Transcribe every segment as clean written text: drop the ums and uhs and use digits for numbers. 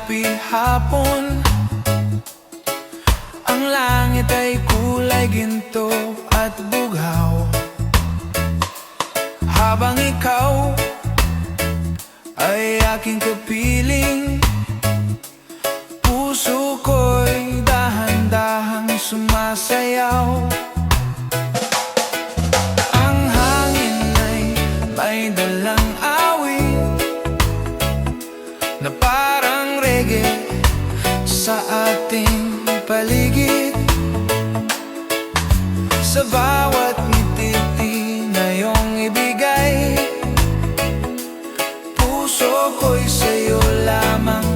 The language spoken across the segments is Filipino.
gabi, hapon, ang langit ay kulay ginto at bughaw. Habang ikaw ay aking kapiling, puso ko'y dahan-dahang sumasayaw. Ang hangin ay may dalang awit na parang reggae sa ating paligid. Sa bawat ngiti na iyong ibigay, puso ko'y sa'yo lamang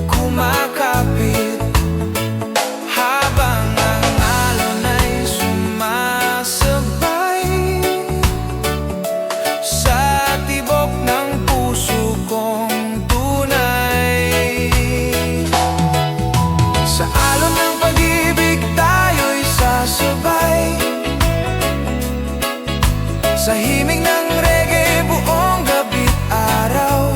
kumakapit. Habang ang alon ay sumasabay sa tibok ng puso kong tunay. Sa alon ng pag-ibig tayo'y sasabay, sa himig ng reggae buong gabi't araw,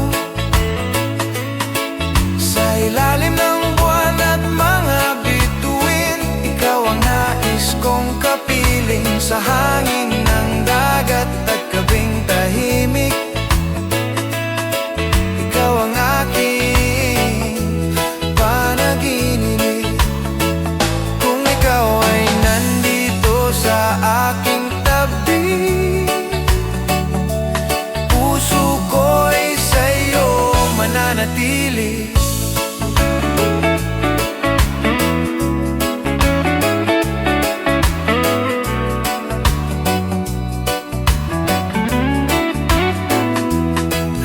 sa ilalim ng buwan at mga bituin, ikaw ang nais kong kapiling. Sa hangin ng dagat at gabing tahimik, ikaw ang aking panaginip. Kung ikaw ay nandito sa aking tabi, puso ko'y sa'yo mananatili.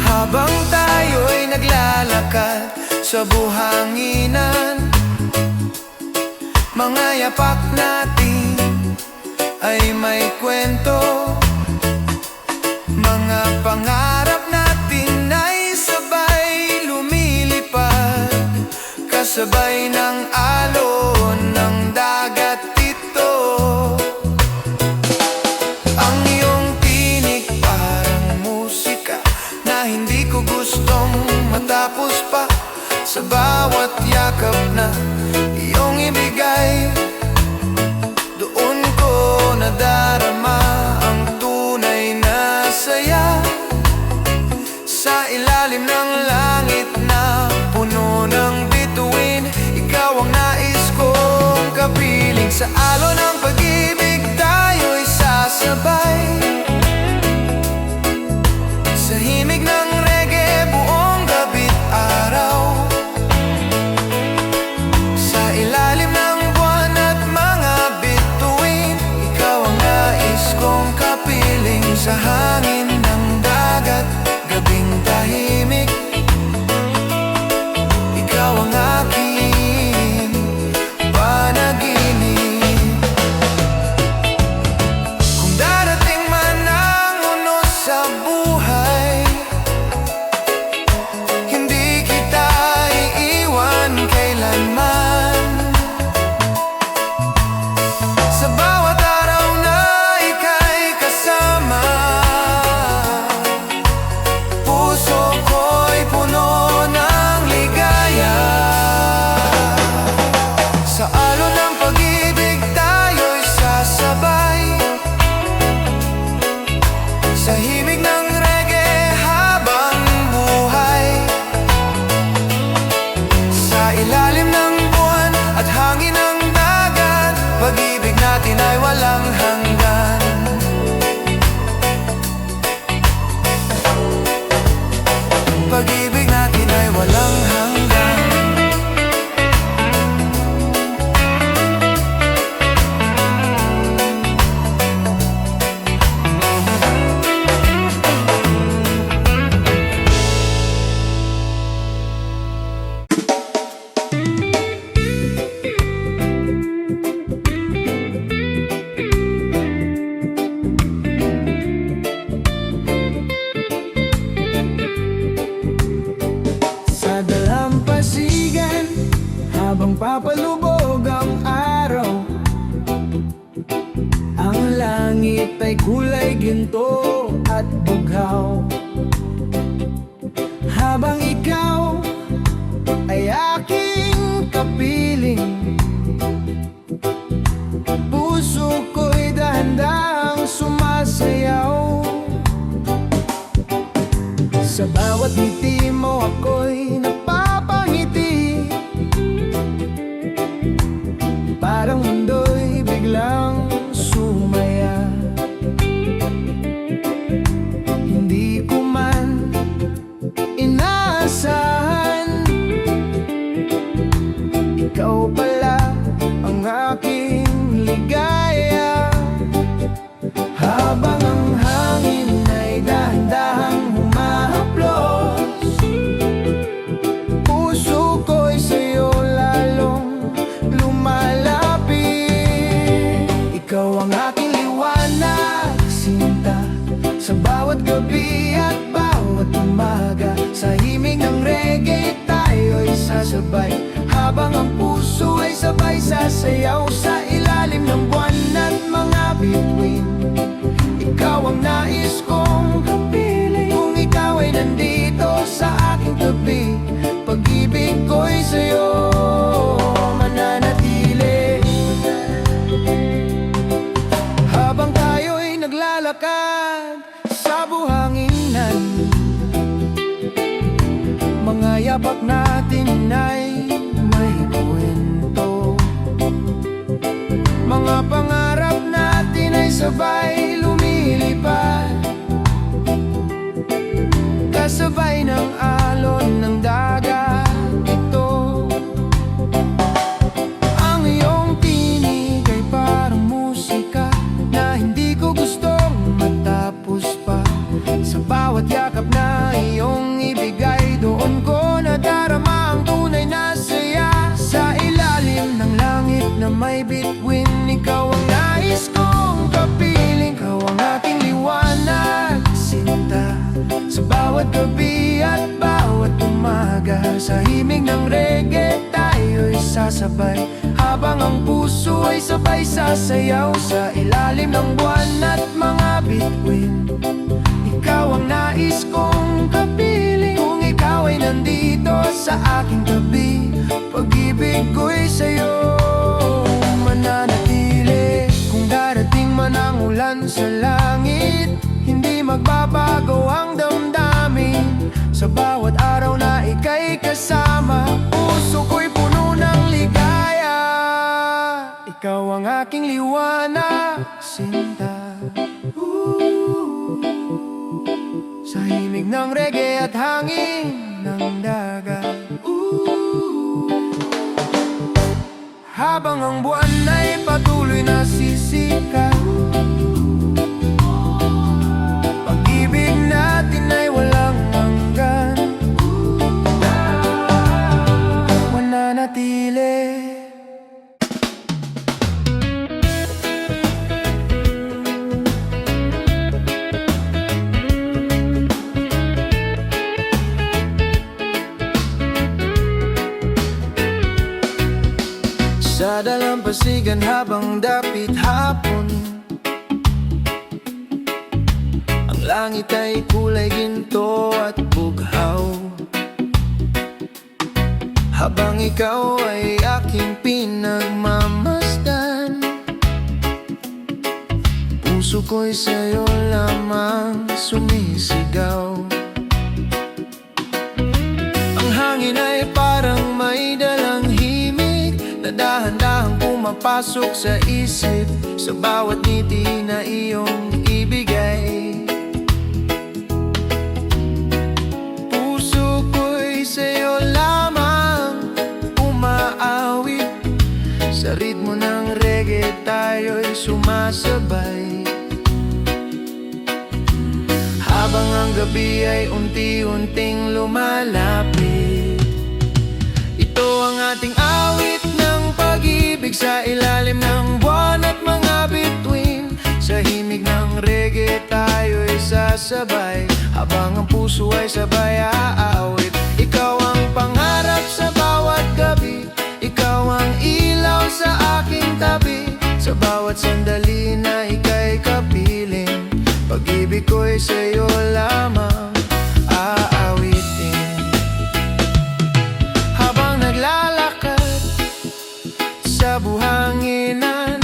Habang tayo'y naglalakad sa buhanginan, mga yapak natin ay may kwento. Mga pangarap natin ay sabay lumilipad, kasabay ng alon ng dagat ito. Ang iyong tinig parang musika na hindi ko gustong matapos pa. Sa bawat yakap na iyong ibigay, doon ko nadarama ang tunay na saya. Sa ilalim ng langit na puno ng bituin, ikaw ang nais kong kapiling. Sa alon ng pag-ibig tayo'y sasabay, sa himig ng reggae buong gabi't araw, sa ilalim ng buwan at mga bituin, ikaw ang nais kong kapiling. Sa hangin ng dagat, gabing tahimik, ikaw ang aking panaginip. Kung darating man ang unos sa buhay, hindi kita iiwan kailanman. Sa bawat araw na ika'y kasama, puso ko'y puno ng ligaya. Sa alon ng pag-ibig tayo'y sasabay, sa himig ng reggae habang buhay, sa ilalim ng buwan at hangin ng dagat, pag-ibig natin ay walang hanggan. Pag-ibig natin ay walang hanggan. Sa dalampasigan, habang papalubog ang araw, ang langit ay kulay ginto at bughaw. Habang ikaw ay sabay habang ang puso ay sabay sasayaw sa ilalim ng buwan at mga bituin. Ikaw ang nais kong kapiling, kung ikaw ay nandito sa aking tabi, pag-ibig ko'y sa'yo mananatili. Habang tayo'y naglalakad sa buhanginan, mga yapak natin ay may kwento. Mga pangarap natin ay sabay lumilipad, kasabay ng alon ng dagat ito. Ang iyong tinig ay parang musika na hindi ko gustong matapos pa. Sa bawat yakap na iyong ibigay, doon ko nadarama ang tunay na saya. Sa ilalim ng langit na may bituin, ikaw ang nais kong kapiling. Ikaw ang aking liwanag, sinta, sa bawat gabi at bawat umaga. Sa himig ng reggae tayo'y sasabay habang ang puso ay sabay sasayaw sa ilalim ng buwan at mga bituin. Ikaw ang nais kong kapiling, kung ikaw ay nandito sa aking tabi, pag-ibig ko'y sa'yo mananatili. Kung darating man ang ulan sa langit, hindi magbabago ang damdamin. Sa bawat araw na ika'y kasama, puso ko'y puno ng ligaya. Ikaw ang aking liwanag, sinta, sa himig ng reggae at hangin ng dagat. Habang ang buwan ay patuloy na sisikat, pag-ibig natin ay walang hanggan, mananatili. Sa dalampasigan habang dapit hapon, ang langit ay kulay ginto at bughaw. Habang ikaw ay aking pinagmamasdan, puso ko'y sa'yo lamang sumisigaw. Ang hangin ay parang may dalang himig na dahan-dahang pumapasok sa isip, sa bawat ngiti na iyong ibigay. Puso ko'y sa'yo lamang umaawit, sa ritmo ng reggae tayo'y sumasabay. Habang ang gabi ay unti-unting lumalapit, ito ang ating awit ng pag-ibig. Sa ilalim ng buwan at mga bituin, sa himig ng reggae tayo'y sasabay habang ang puso ay sabay aawit. Ikaw ang pangarap sa bawat gabi, ikaw ang ilaw sa aking tabi, sa bawat sandali na ika'y kapiling, pag-ibig ko'y sa'yo lamang aawitin. Habang naglalakad sa buhanginan,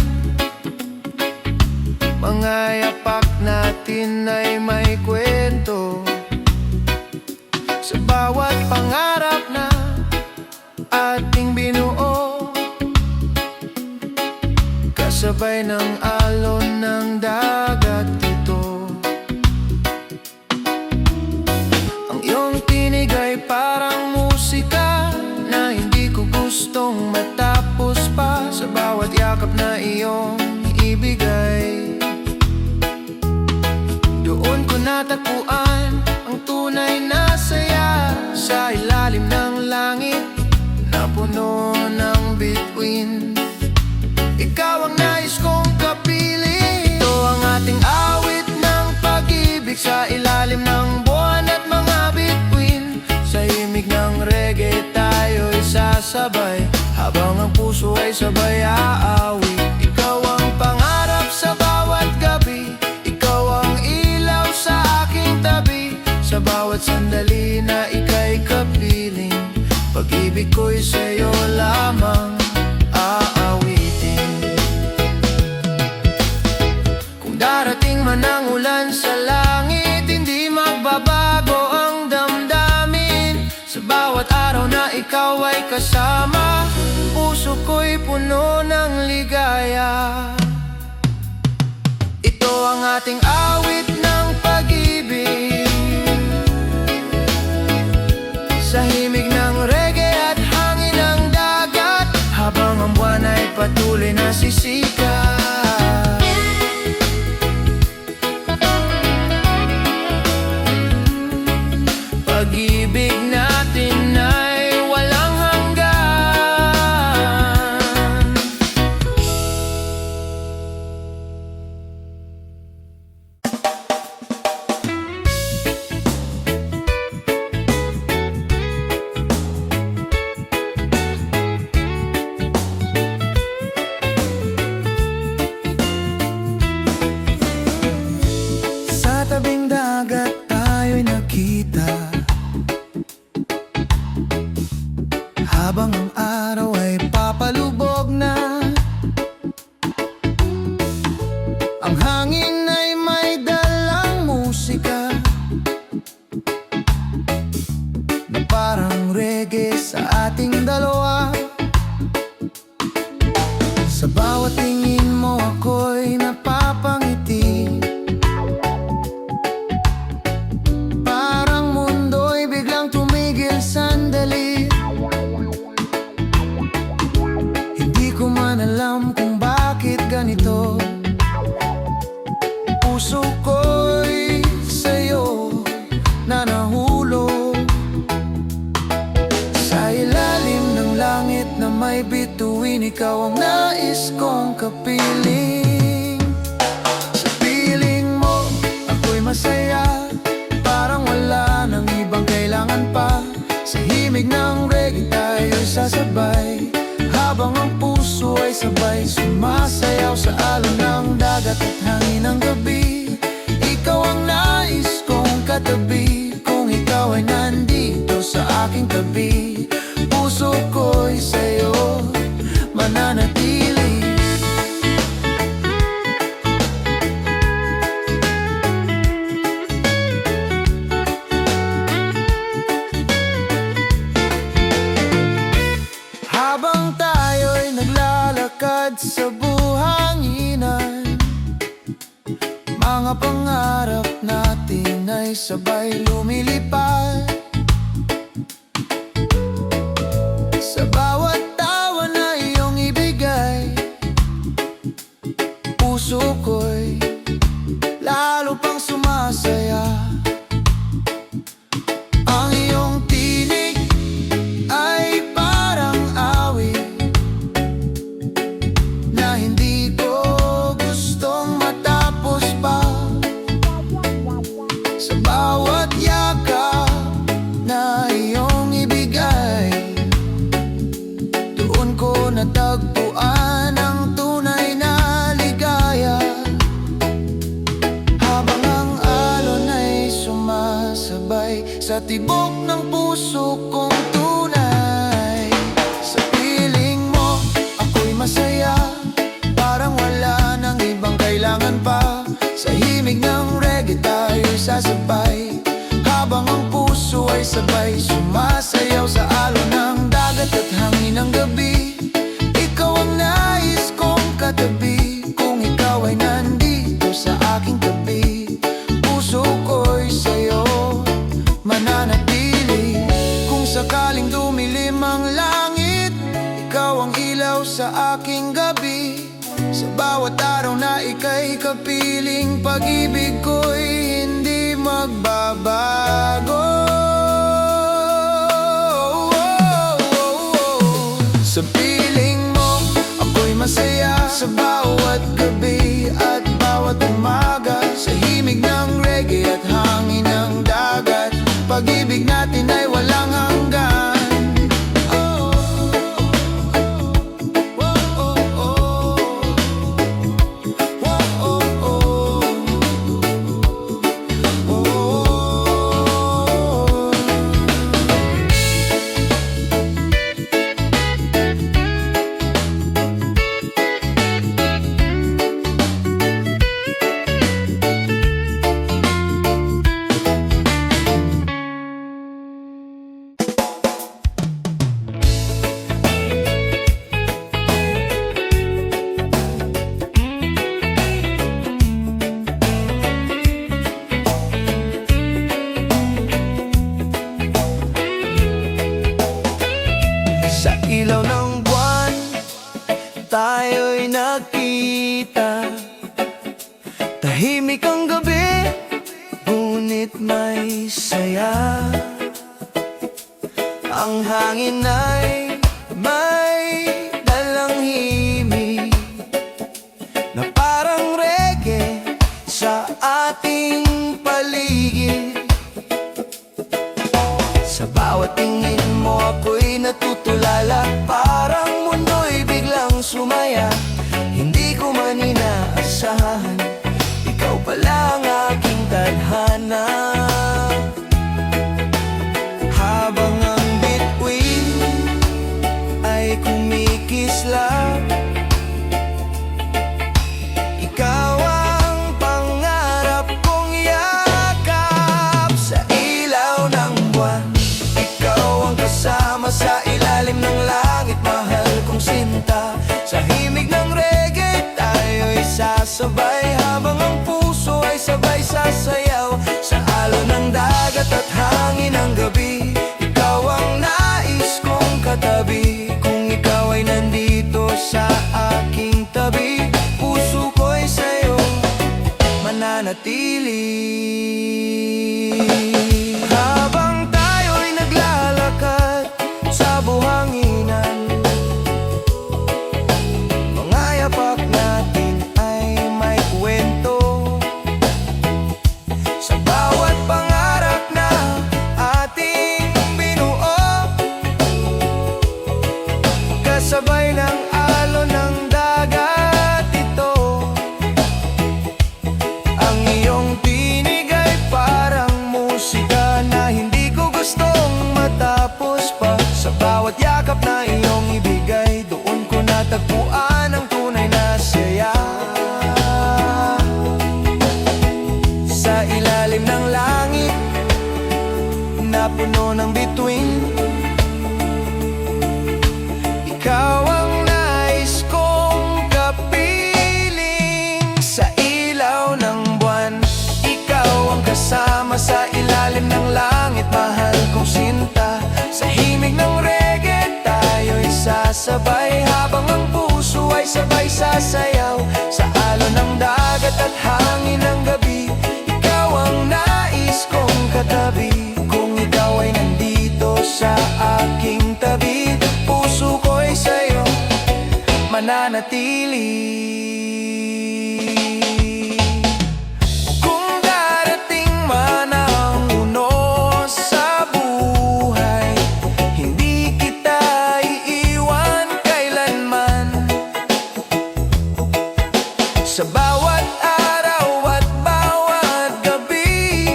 mga yapak natin ay may kwento. Sa bawat pangarap na ating binuo, kasabay ng alon ng dagat ito. Ang iyong tinig ay parang musika na hindi ko gustong matapos pa, sa bawat yakap na iyong ibigay. Doon ko natagpuan ang tunay na saya, sa ilalim ng langit na puno ng bituin. Ikaw ang nais kong kapiling, ito ang ating awit ng pag-ibig. Sa ilalim ng buwan at mga bituin, sa himig ng reggae tayo'y sasabay, habang ang puso ay sabay aawit. Ikaw ang pangarap sa bawat gabi, ikaw ang ilaw sa aking tabi. Sa bawat sandali na ika'y kapiling, pag-ibig ko'y sa'yo lamang aawitin. Kung darating man ang ulan sa langit, hindi magbabago ang damdamin. Sa bawat araw na ikaw ay kasama, puso ko'y puno ng ligaya. Ito ang ating awit ng pag-ibig, sa himig ng reggae at hangin ng dagat, habang ang buwan ay patuloy na sisikat. Pag-ibig natin ay walang hanggan. Sa tabing dagat tayo'y nakita, habang ang araw ay papalubog na. Ang hangin ay may dalang musika na parang reggae sa ating dalawa. Sa bawat tingin mo ako'y napapangiti, parang mundo'y biglang tumigil sandali. Hindi ko man alam kung bakit ganito, puso ko'y sa'yo na nahulog. Sa ilalim ng langit na may bituin, ikaw ang nais kong kapiling. Sa piling mo, ako'y masaya, parang wala nang ibang kailangan pa. Sa himig ng reggae tayo'y sasabay, habang ang puso ay sabay sumasayaw sa alon ng dagat at hangin ng gabi. Ikaw ang nais kong katabi, kung ikaw ay nandito sa aking tabi, puso ko'y sa'yo mananatili. Habang tayo'y naglalakad sa buhanginan, mga pangarap natin ay sabay lumilipad. Sa bawat tawa na iyong ibigay, puso ko'y lalo pang sumasaya. Ang iyong tinig ay parang awit na hindi ko gustong matapos pa. Sa bawat yakap na iyong ibigay, doon ko natagpuan ang tunay na ligaya. Habang ang alon ay sumasabay sa tibok ng puso kong tunay. Sa piling mo, ako'y masaya, parang wala nang ibang kailangan pa. Sa himig ng reggae tayo'y sasabay, habang ang puso ay sabay sumasayaw sa alon ng dagat at hangin ng gabi. Ikaw ang nais kong katabi, kung ikaw ay nandito sa aking tabi, puso ko'y sa'yo mananatili. Kung sakaling dumilim ang langit, ikaw ang ilaw sa aking gabi. Sa bawat araw na ika'y kapiling, pag-ibig ko'y hindi magbabago. Sa piling mo, ako'y masaya sa bawat gabi at bawat umaga. Sa himig ng reggae at hangin ng dagat, pag-ibig natin ay walang hanggan. Sa ilaw ng buwan, tayo'y nagkita. Tahimik ang gabi, ngunit may saya. Ang hangin ay may dalang himig na parang reggae sa ating paligid. Sa bawat tingin mo ako'y natutulala, parang mundo'y biglang sumaya. Hindi ko man inaasahan, ikaw pala ang aking tadhana. Habang ang bituin ay kumikislap, ikaw ang pangarap kong yakap. Sa ilaw ng buwan, ikaw ang kasama sa ilalim ng langit, mahal kong sinta. Sa himig ng reggae, tayo'y sasabay, habang ang puso ay sabay sasayaw. Sa alon ng dagat at hangin ng gabi, ikaw ang nais kong katabi. Kung ikaw ay nandito sa aking tabi, puso ko'y sa'yo mananatili. Habang tayo'y naglalakad sa buhanginan, mga yapak natin ay may kwento. Sa bawat pangarap na ating binuo, kasabay ng alon ng dagat ito. Ang iyong tinig ay parang musika na hindi ko gustong matapos pa. Sa bawat yakap na iyong ibigay, doon ko natagpuan ang tunay na saya. Sa ilalim ng langit na puno ng bituin, ikaw ang nais kong kapiling. Sa ilaw ng buwan, ikaw ang kasama sa ilalim ng langit, mahal kong sinta. Sa himig ng reggae, tayo'y sasabay, habang ang puso ay sabay sasayaw. Sa alon ng dagat at hangin ng gabi, ikaw ang nais kong katabi. Kung ikaw ay nandito sa aking tabi, puso ko'y sa'yo mananatili. Kung darating man ang unos sa buhay, hindi kita iiwan kailanman. Sa bawat araw at bawat gabi,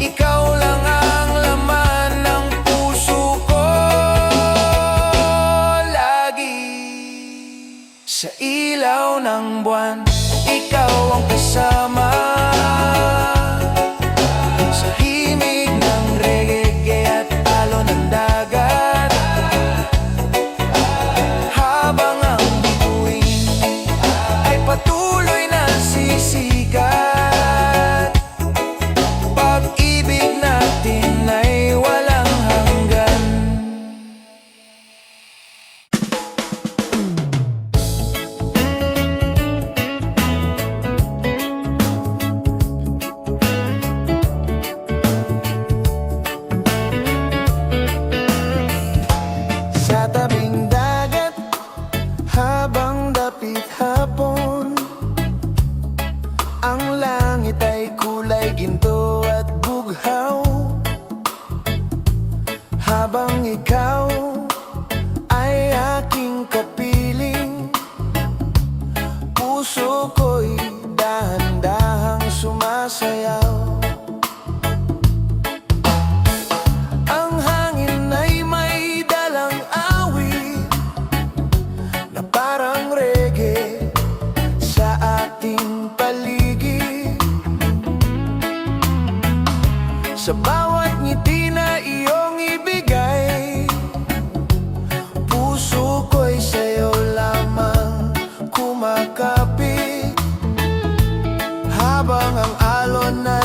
ikaw lang ang laman ng puso ko lagi. Sa ilaw ng buwan, ikaw ang kasama. Sa himig ng reggae at alon ng dagat, habang ang bituin ay patuloy na sisikat, pag-ibig natin ay walang hanggan. Sa tabing dagat, habang dapit hapon, ang langit ay kulay ginto at bughaw. Habang ikaw ay aking kapiling, puso ko'y dahan-dahang sumasayaw. Ang hangin ay may dalang awit na parang reggae sa ating paligid. Sa bawat ngiti na iyong ibigay, puso ko'y sa'yo lamang kumakapit. Habang ang alon ay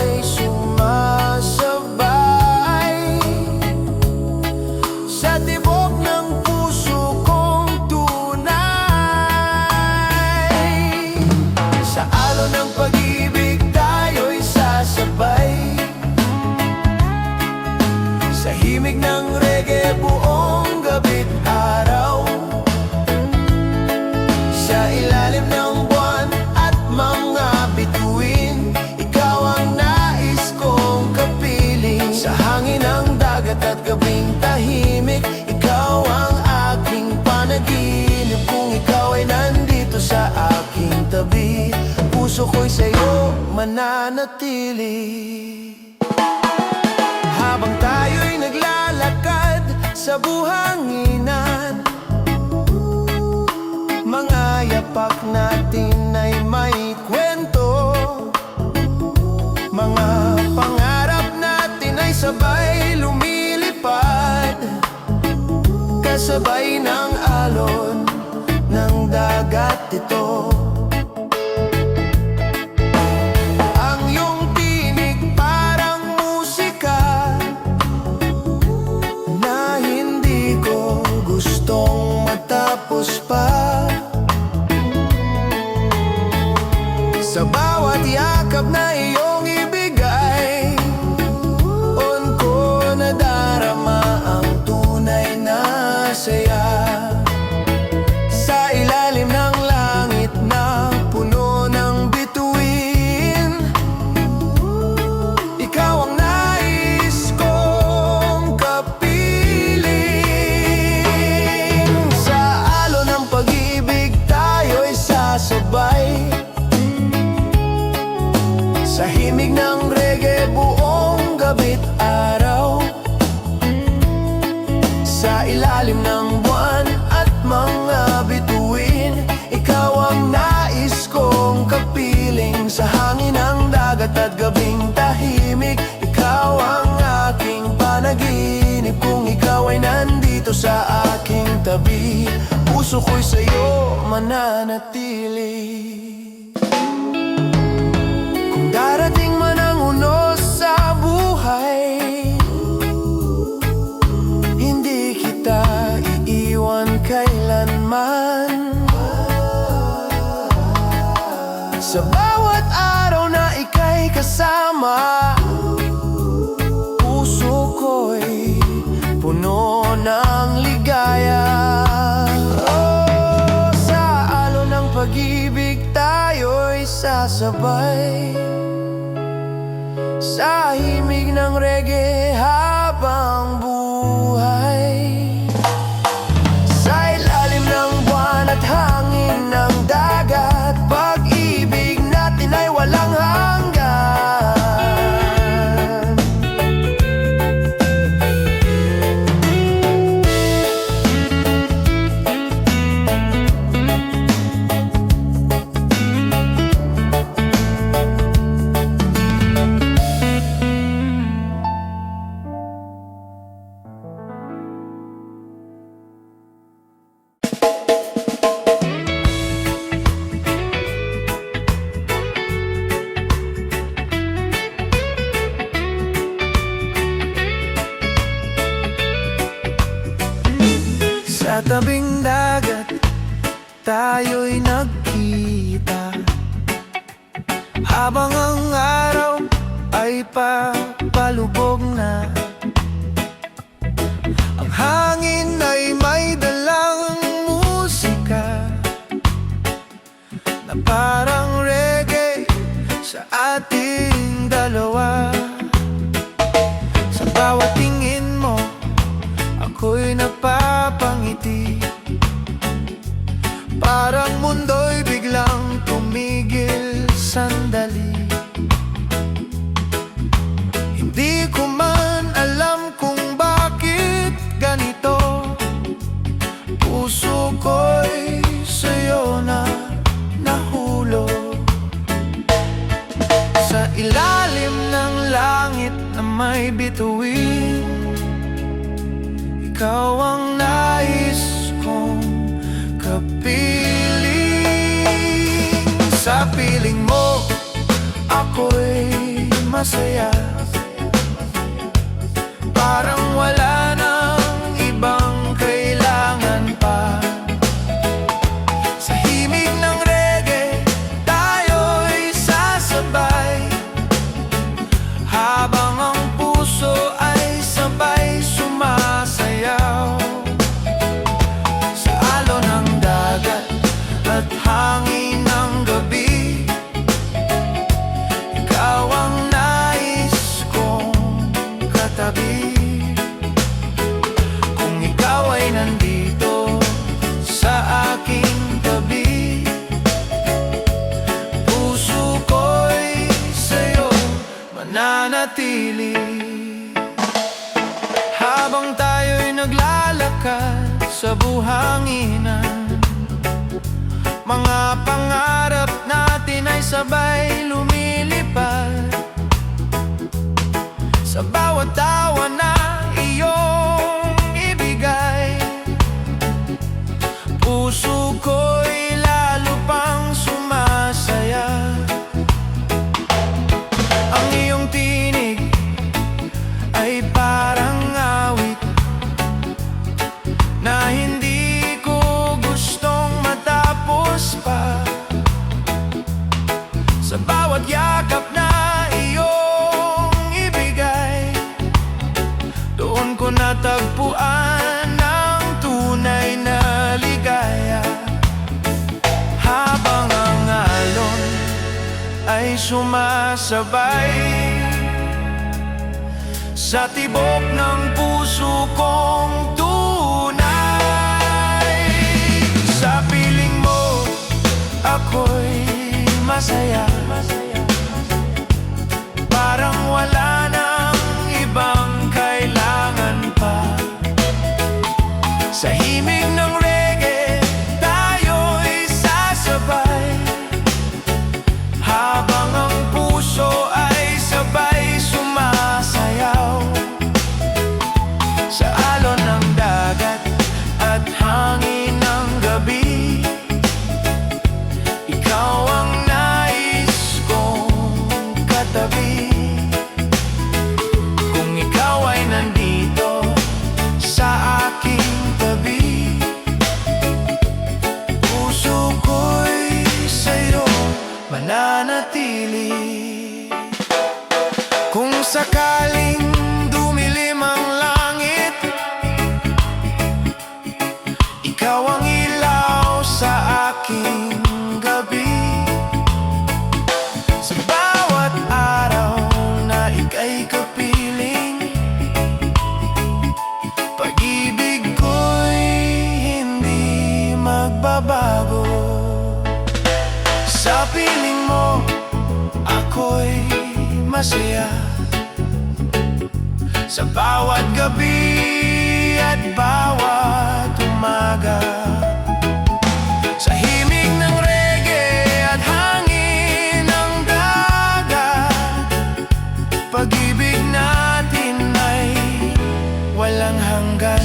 mananatili. Habang tayo'y naglalakad sa buhanginan, mga yapak natin ay may kwento. Mga pangarap natin ay sabay lumilipad, kasabay ng alon ng dagat ito. Ang iyong tinig parang musika na hindi ko gustong matapos pa. Sa bawat yakap na iyong ibigay, on ko nadarama ang tunay na saya. Sa ilalim ng langit na puno ng bituin, ikaw ang nais kong kapiling. Sa alon ng pag-ibig tayo'y sasabay, sa himig ng reggae buong gabi't araw. Sa ilalim ng buwan at mga bituin, ikaw ang nais kong kapiling. Sa hangin ng dagat at gabing tahimik, ikaw ang aking panaginip. Kung ikaw ay nandito sa aking tabi, puso ko'y sa'yo mananatili. Darating man ang unos sa buhay, hindi kita iiwan kailanman. Sa bawat araw na ika'y kasama, puso ko'y puno ng ligaya. Oh, sa alon ng pag-ibig tayo'y sasabay, sa himig ng reggae habang buhay. Sa ilalim ng buwan at hangin ng dagat, pag-ibig natin ay walang hanggan. Sa tabing dagat tayo'y nagkita, habang ang araw ay papalubog na. Ang hangin ay may dalang musika na parang reggae sa ating dalawa. Sa bawat tingin mo ako'y napapangiti, parang mundo'y biglang tumigil sandali. Hindi ko man alam kung bakit ganito, puso ko'y sa'yo na nahulog. Sa ilalim ng langit na may bituin, ikaw ang nais kong kapiling. Sa piling mo ako'y masaya, parang wala nang ibang kailangan pa. Sa himig ng reggae tayo'y sasabay, habang ang puso ay sabay sumasayaw. Sa alon ng dagat at hangin ng gabi, ikaw ang nais mananatili. Habang tayo'y naglalakad sa buhanginan, mga pangarap natin ay sabay lumilipad. Sa bawat tawa na iyong ibigay, puso ko'y lalo pang sumasaya. Ang iyong tinig ay parang awit na hindi ko gustong matapos pa. Sa bawat yakap na iyong ibigay, doon ko natagpuan ang tunay na ligaya. Habang ang alon ay sumasabay sa tibok ng puso kong tunay, sa piling mo ako'y masaya. Parang wala nang ibang kailangan pa. Sa himig ng reggae tayo'y sasabay, habang ang puso ay sabay sumasayaw. Sa alon ng dagat at hangin ng gabi, ikaw ang nais kong katabi. Kung ikaw ay nandito sa aking tabi, puso ko'y sa'yo mananatili. Kung sakaling dumilim ang langit, ikaw ang ilaw sa aking gabi. Sa bawat araw na ika'y kapiling, pag-ibig ko'y hindi magbabago. Sa piling mo ako'y masaya, sa bawat gabi at bawat umaga. Sa himig ng reggae at hangin ng dagat, pag-ibig natin ay walang hanggan.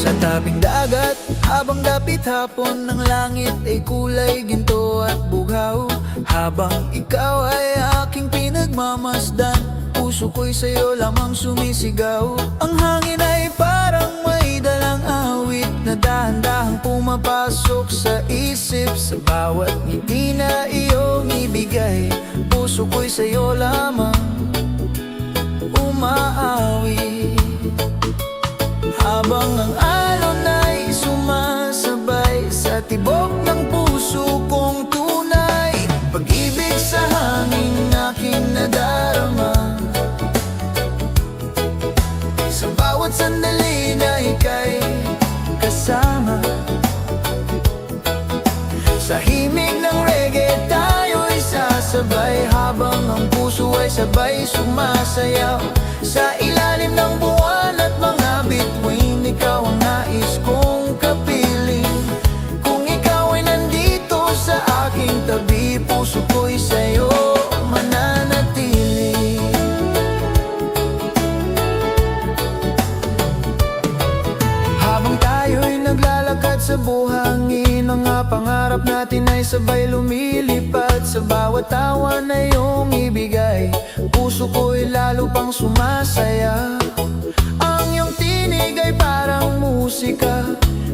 Sa tabing dagat, habang dapit hapon, ng langit ay kulay ginto at bughaw. Habang ikaw ay aking pinagmamasdan, puso ko'y sa'yo lamang sumisigaw. Ang hangin ay parang may dalang awit na dahan-dahang pumapasok sa isip. Sa bawat ngiti na iyong ibigay, puso ko'y sa'yo lamang umaawit. Habang ang alon ay sumasabay sa tibok ng puso kong tunay, pag-ibig sa hangin aking nadarama. Sa bawat sandali na ika'y kasama, sa himig ng reggae tayo'y sasabay, habang ang puso ay sabay sumasayaw. Sa ilalim ng buwan at mga bituin, ikaw ang nais kong kapiling. Kung ikaw ay nandito sa aking tabi, puso ko'y sa'yo mananatili. Habang tayo'y naglalakad sa buhangin, mga pangarap natin ay sabay lumilipad. Sa bawat tawa na iyong ibigay, puso ko'y lalo pang sumasaya. Ang iyong tinig ay parang musika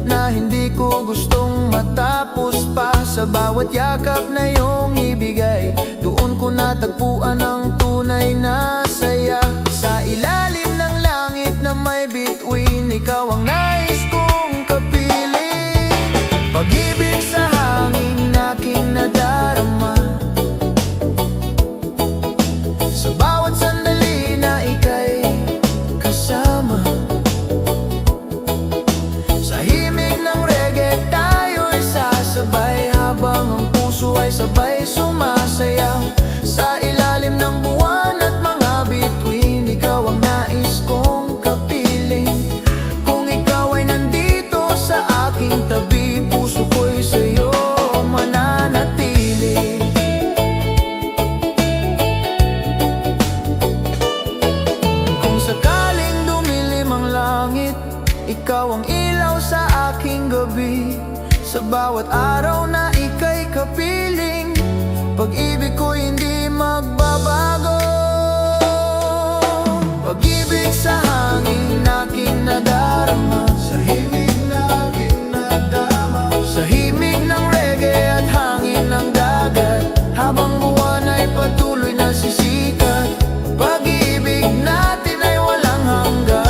na hindi ko gustong matapos pa. Sa bawat yakap na iyong ibigay, doon ko natagpuan ang tunay na saya. Sa ilalim ng langit na may bituin, araw na ika'y kapiling, pag-ibig ko hindi magbabago. Pag-ibig sa hangin aking nadarama, sa himig na aking nadama, sa himig ng reggae at hangin ng dagat, habang buwan ay patuloy na sisikat, pag-ibig natin ay walang hanggan.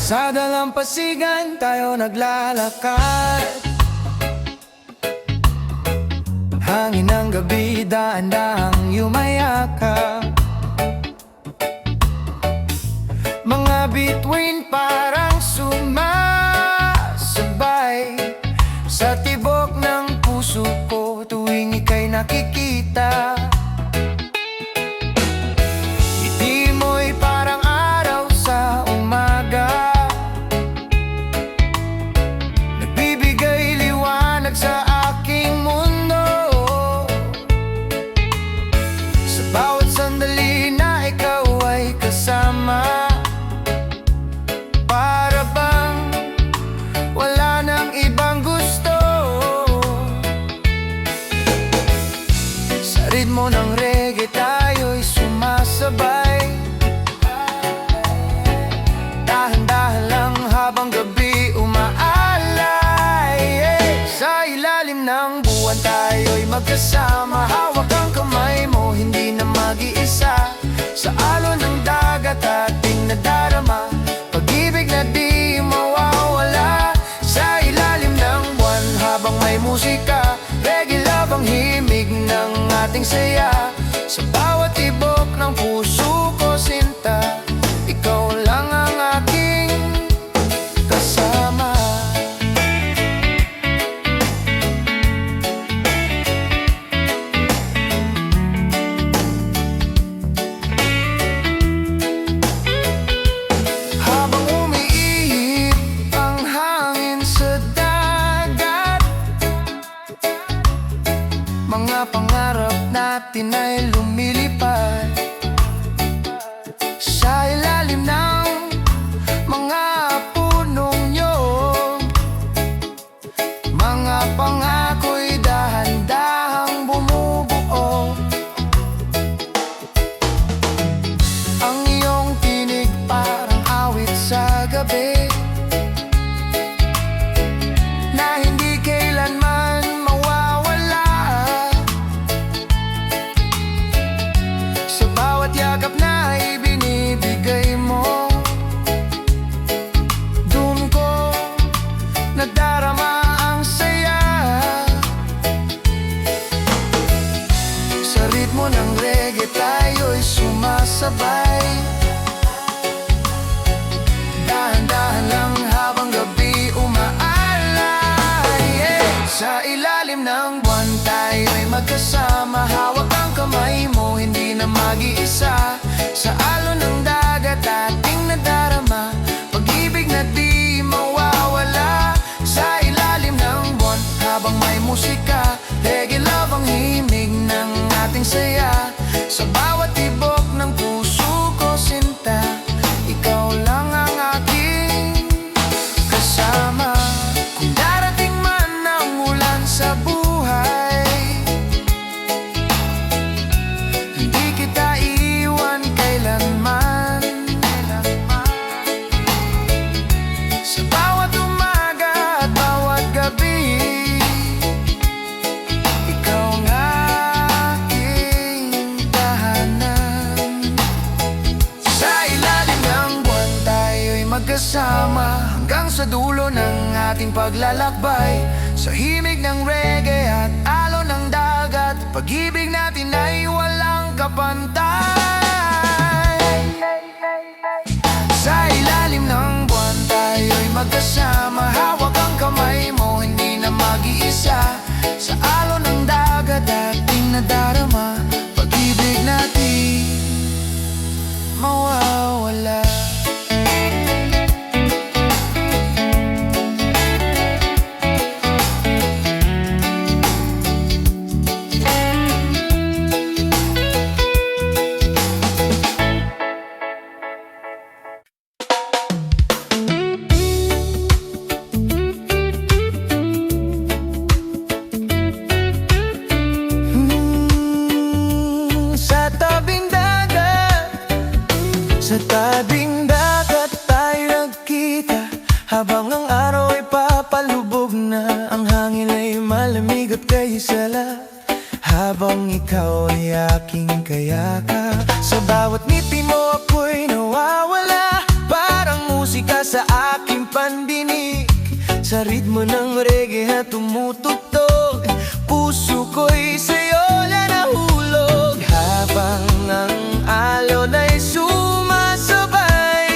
Sa dalampasigan tayo naglalakad, hangin ng gabi daan-dahang yumayakap, mga bituin parang sumasabay sa tibok ng puso ko tuwing ika'y nakikita. Ngiti mo'y parang araw sa umaga, nagbibigay liwanag sa aking mundo. Sa bawat sandali na ikaw ay kasama, para bang wala nang ibang gusto. Sa ritmo ng reggae tayo'y sumasabay, dahan-dahan lang habang gabi umaalay. Sa ilalim ng buwan tayo'y magkasama, hawak ang kamay mo, hindi na mag-iisa. Sa alon ng dagat ating nadarama, pag-ibig na di mawawala. Sa ilalim ng buwan habang may musika, reggae love ang himig ng ating saya. Sa bawat tibok ng puso ko sinta, ikaw lang ang aking kasama. Habang umiihip ang hangin sa dagat, mga pangarap natin ay lumilipad. Sa ilalim ng mga punong nyog, mga pangako'y dahan-dahang bumubuo. Ang iyong tinig parang awit sa gabi, na hindi kailanman mawawala. Sa bawat yakap na ibinibigay mo, dun ko nadarama ang saya. Sa ritmo ng reggae tayo'y sumasabay, dahan-dahan lang habang gabi umaalay. Sa ilalim ng buwan tayo'y magkasama, hawak ang kamay mo, hindi na mag-iisa. Sa alon ng dagat ating nadarama, pag-ibig na di mawawala. Sa ilalim ng buwan habang may musika, reggae love ang himig ng ating saya. Sa bawat tibok ng puso ko sinta, ikaw lang ang aking kasama. Kung darating man ang ulan sa buhay, hindi kita iiwan kailanman. Sa bawat umaga at bawat gabi, ikaw ang aking tahanan. Sa ilalim ng buwan tayo'y magkasama, hanggang sa dulo ng ating paglalakbay. Sa himig ng reggae at alon ng dagat, pag-ibig natin ay walang kapantay. Sa ilalim ng buwan tayo'y magkasama. Hawak ang kamay mo, hindi na mag-iisa. Sa alon ng dagat ating nadarama, pag-ibig natin mawawala. Sa tabing dagat tayo nagkita, habang ang araw ay papalubog na. Ang hangin ay malamig at kayo sala, habang ikaw ay aking kayakap. Sa bawat ngiti mo ako'y nawawala, parang musika sa aking pandinig. Sa ritmo ng reggae at tumutugtog, puso ko'y sa'yo na nahulog. Habang ang alon ay sumasabay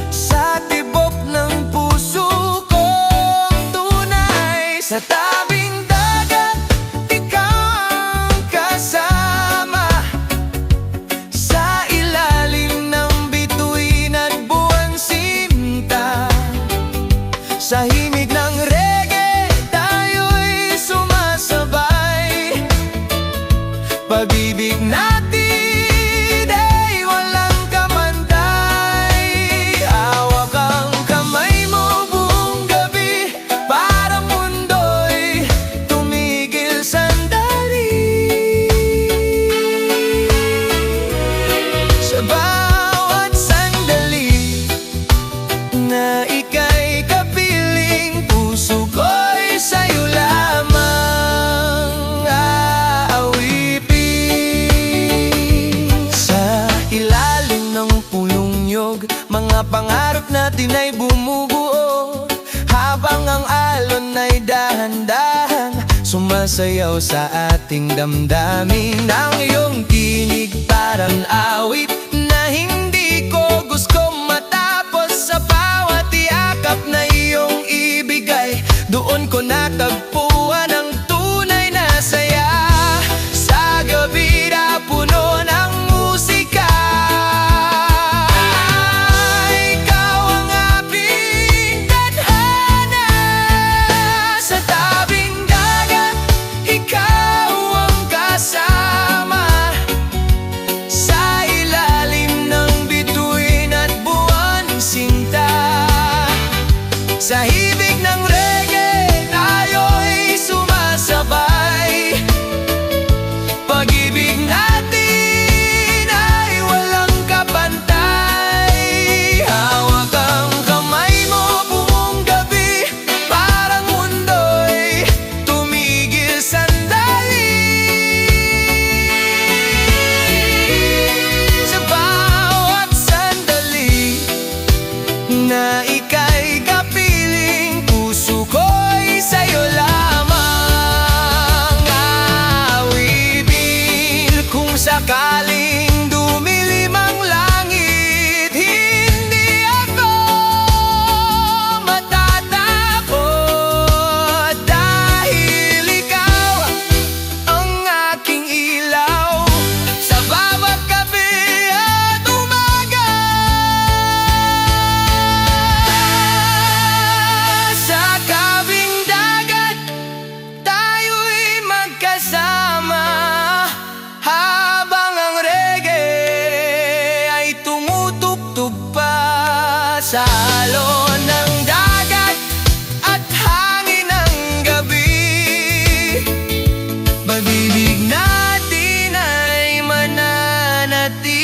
sa tibok ng puso kong tunay. Sa tabing dagat, ikaw ang kasama. Sa ilalim ng bituin at buwan sinta, sa himig ng reggae tayo'y sumasabay. Pag-ibig natin ay walang kamantay. Hawak ang kamay mo buong gabi, para mundo'y tumigil sandali. Sa bawat sandali na ika'y kapiling, puso ko'y sa'yo lamang aawipin. Sa ilalim ng pulong niyog, mga pangarap natin ay bumubuo, habang ang alon ay dahan-dahan sumasayaw sa ating damdamin. Ang iyong tinig parang awit na hindi ko gusto matapos. Sa bawat yakap na iyong ibigay, doon ko natagpuan ang tunay na saya. Sa gabi na puno ng musika, ikaw ang aking tadhana. Sa tabing dagat, ikaw ang kasama. Sa ilalim ng bituin at buwan sinta, sa hibig ng reggae tayo'y sumasabay. Pag-ibig natin ay walang kapantay. Hawak ang kamay mo buong gabi, parang mundo'y tumigil sandali. Sa bawat sandali na ika'y kapiling, puso ko'y sa'yo lamang aawipin. Kung sakaling dumilim ang langit, hindi ako matatakot, dahil ikaw ang aking ilaw sa bawat gabi at umaga. Sa tabing dagat tayo'y magkasama, habang ang reggae ay tumutugtog pa. Sa alon ng dagat at hangin ng gabi, pag-ibig natin ay mananatili.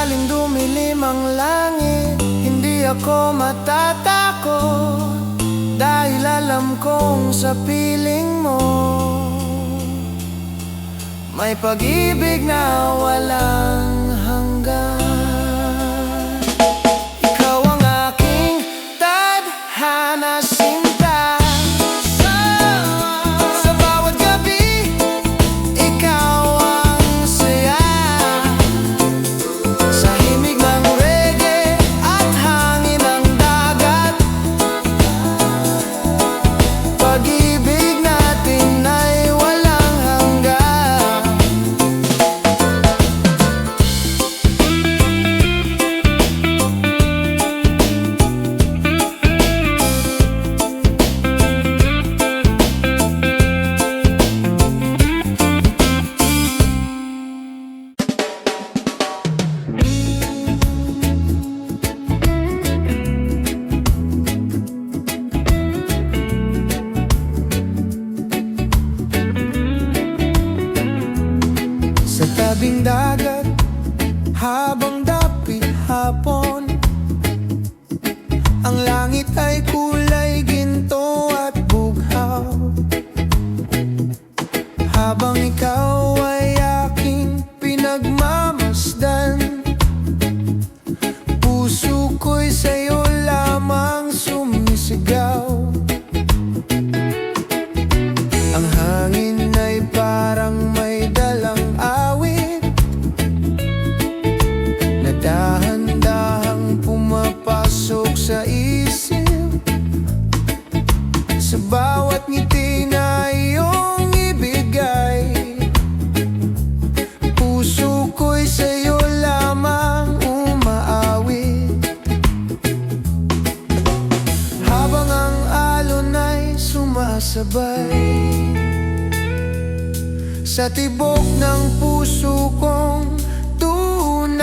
sakaling dumilim ang langit, hindi ako matatakot, dahil alam kong sa piling mo may pag-ibig na walang hanggan. Ikaw ang aking tadhana, sinta. Sa bawat gabi, ikaw ang saya. Sa himig ng reggae at hangin ng dagat, pag-ibig natin ay walang hanggan. Sa tabing dagat, habang dapit hapon, ang langit ay kulay ginto at bughaw. Habang ikaw ay aking pinagmamasdan, puso ko'y sa'yo lamang sumisigaw. Ang hangin ay parang may dalang awit na dahan-dahang pumapasok sa isip. Sa bawat ngiti na iyong ibigay, puso ko'y sa'yo lamang umaawit. Habang ang alon ay sumasabay sa tibok ng puso kong tunay,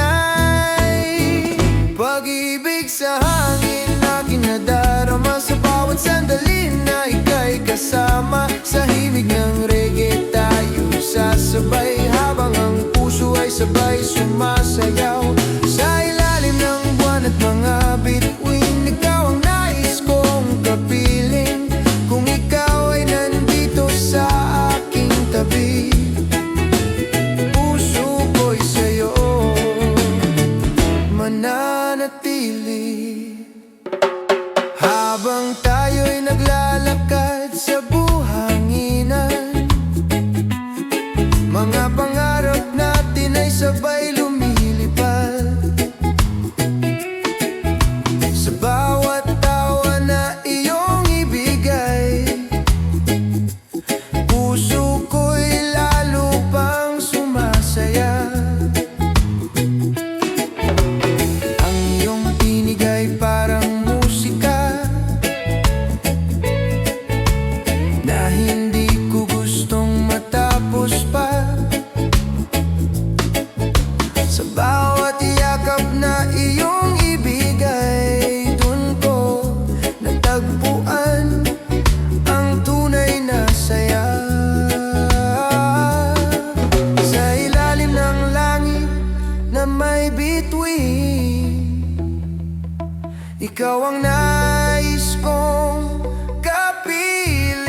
pag-ibig sa hangin na kinadarama, sa bawat sandali na ika'y kasama. Sa himig ng reggae tayo sasabay, habang ang puso ay sabay sumasayaw. Sa ilalim ng buwan at mga bituin, ikaw ang nais kong kapiling. Kung ikaw ay nandito sa aking tabi, puso ko'y sa'yo mananatili. Habang tayo'y naglalakad sa buhanginan, mga pangarap natin ay sabay lumilipad. Sa bawat tawa na iyong ibigay, puso ko'y lalo pang sumasaya. Ang iyong tinig ay parang musika na hindi ko gustong matapos pa. Sa bawat yakap na iyong ibigay, dun ko natagpuan ang tunay na saya. Sa ilalim ng langit na may bituin, ikaw ang nais kong kapiling.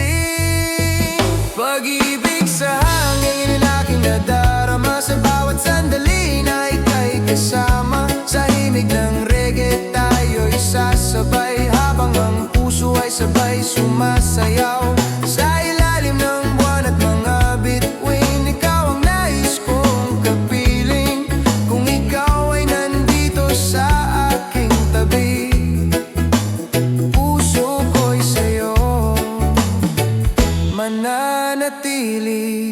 Pag-ibig sa hangin na aking nadarama, sa bawat sandali na ika'y kasama. Sa himig ng reggae tayo'y sasabay, habang ang puso ay sabay sumasayaw. Sa ilalim ng buwan at mga bituin, ikaw ang nais kong kapiling. Kung ikaw ay nandito sa aking tabi, puso ko'y sa'yo mananatili.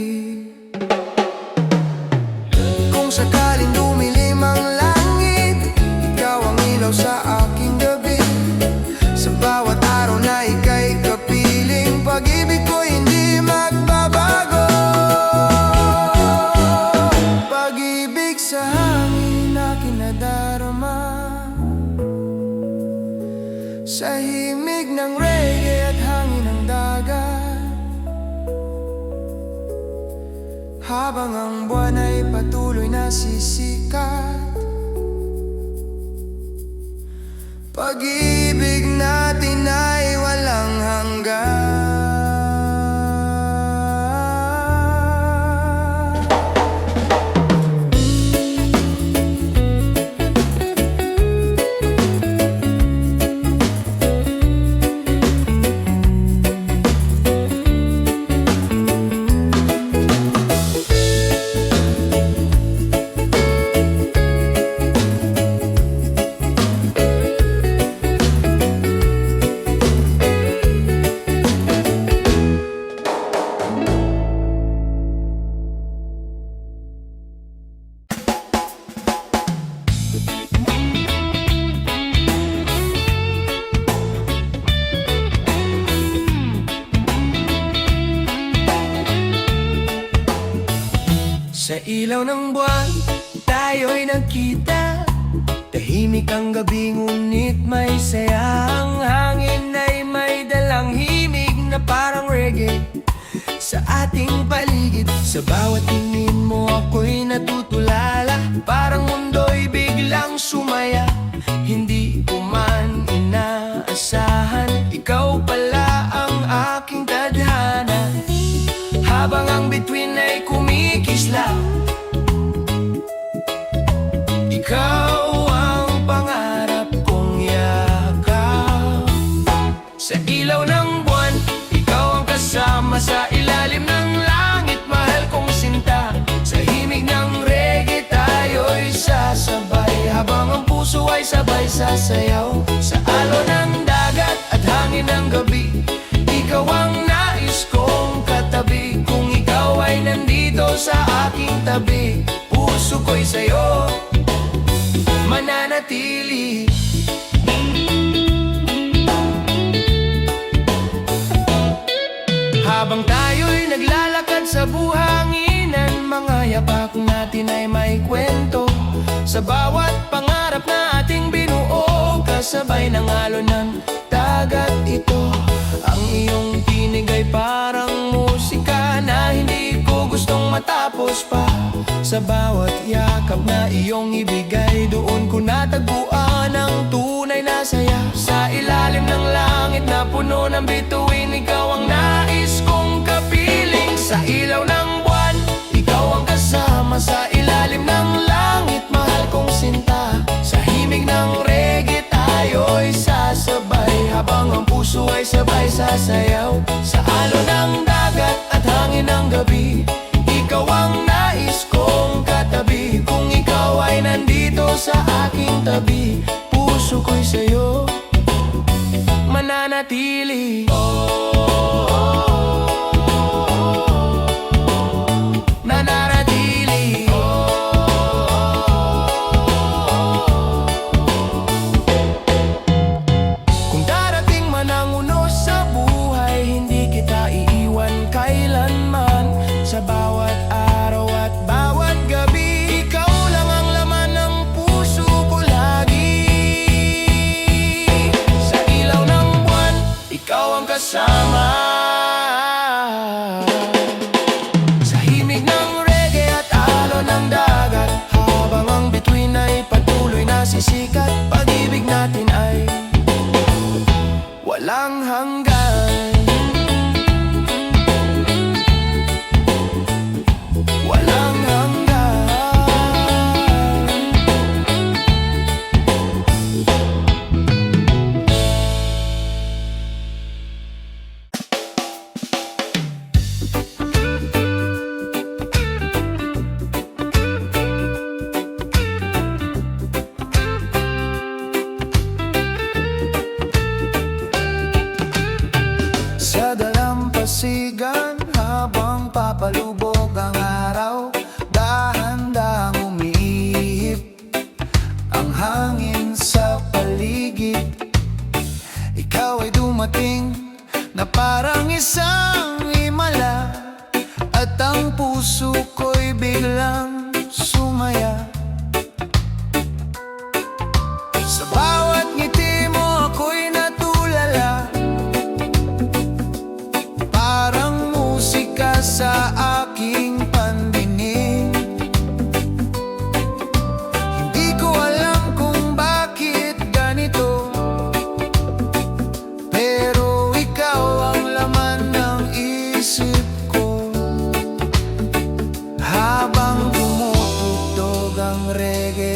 Kung sakaling dumilim ang langit, ikaw ang ilaw sa aking gabi. Sa bawat araw na ika'y kapiling, pag-ibig ko hindi magbabago. Pag-ibig sa hangin na kinadarama, sa himig ng reggae at hangin ng dagat, habang ang buwan ay patuloy na sisikat, pag-ibig natin ay walang hanggan. Sa ilaw ng buwan, tayo'y nagkita. Tahimik ang gabi, ngunit may saya. Ang hangin ay may dalang himig na parang reggae sa ating paligid. Sa bawat tingin mo ako'y natutulala, parang mundo'y biglang sumaya. Hindi ko man inaasahan, ikaw pala ang aking tadhana. Habang ang bituin ay kumikislap, ikaw ang pangarap kong yakap. Sa ilaw ng buwan, ikaw ang kasama. Sa ilalim ng langit, mahal kong sinta. Sa himig ng reggae, tayo'y sasabay. Habang ang puso ay sabay sasayaw. Sa alon ng dagat at hangin ng gabi, ikaw ang nais kong katabi. Kung ikaw ay nandito sa aking tabi, puso ko'y sa'yo mananatili. Habang tayo'y naglalakad sa buhanginan, mga yapak natin ay may kwento. Sa bawat pangarap na ating binuo, kasabay ng alon ng dagat ito. Ang iyong tinig ay parang musika na hindi ko gustong matapos pa. Sa bawat yakap na iyong ibigay, doon ko natagpuan ang tunay na saya. Sa ilalim ng langit na puno ng bituin, ikaw ang nais kong kapiling. Sa ilaw ng buwan, ikaw ang kasama. Sa ilalim ng langit, mahal kong sinta. Sa himig ng reggae, tayo'y sasabay. Habang ang puso ay sabay sasayaw. Sa alon ng dagat at hangin ng gabi, ikaw ang nais kong katabi. Kung ikaw ay nandito sa aking tabi, puso ko'y sa'yo mananatili. Mananatili. Kung darating man ang unos sa buhay, hindi kita iiwan kailanman. Sa bawat araw at bawat gabi, ikaw lang ang laman ng puso ko lagi. Sa ilaw ng buwan, ikaw ang kasama.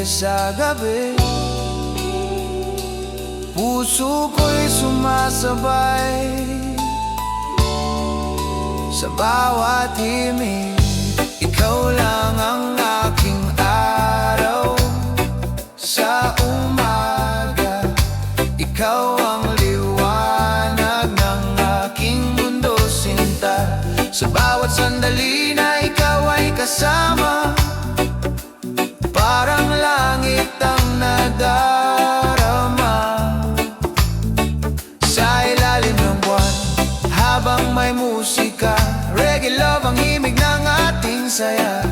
sa gabi. Puso ko'y sumasabay sa bawat himig. Ikaw lang ang aking araw sa umaga. Ikaw ang liwanag ng aking mundo, sinta. Sa bawat sandali na ikaw ay kasama, parang langit ang nadarama. Sa ilalim ng buwan, habang may musika, reggae love ang himig ng ating saya.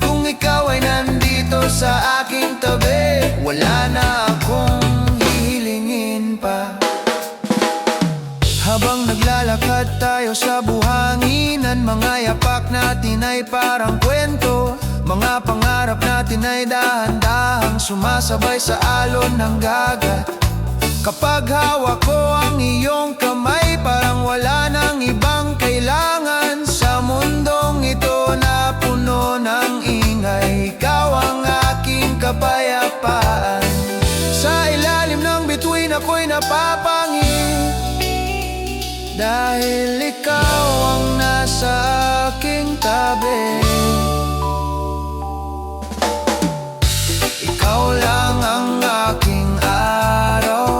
Kung ikaw ay nandito sa aking tabi, wala na akong hihilingin pa. Habang naglalakad tayo sa buhanginan, mga yapak natin ay parang kwento. Mga pangarap natin ay dahan-dahang sumasabay sa alon ng dagat. Kapag hawak ko ang iyong kamay, parang wala nang ibang kailangan sa mundong ito na puno ng ingay. Ikaw ang aking kapayapaan. Sa ilalim ng bituin ako'y napapangit, dahil ikaw ang nasa aking tabi. Ikaw lang ang aking araw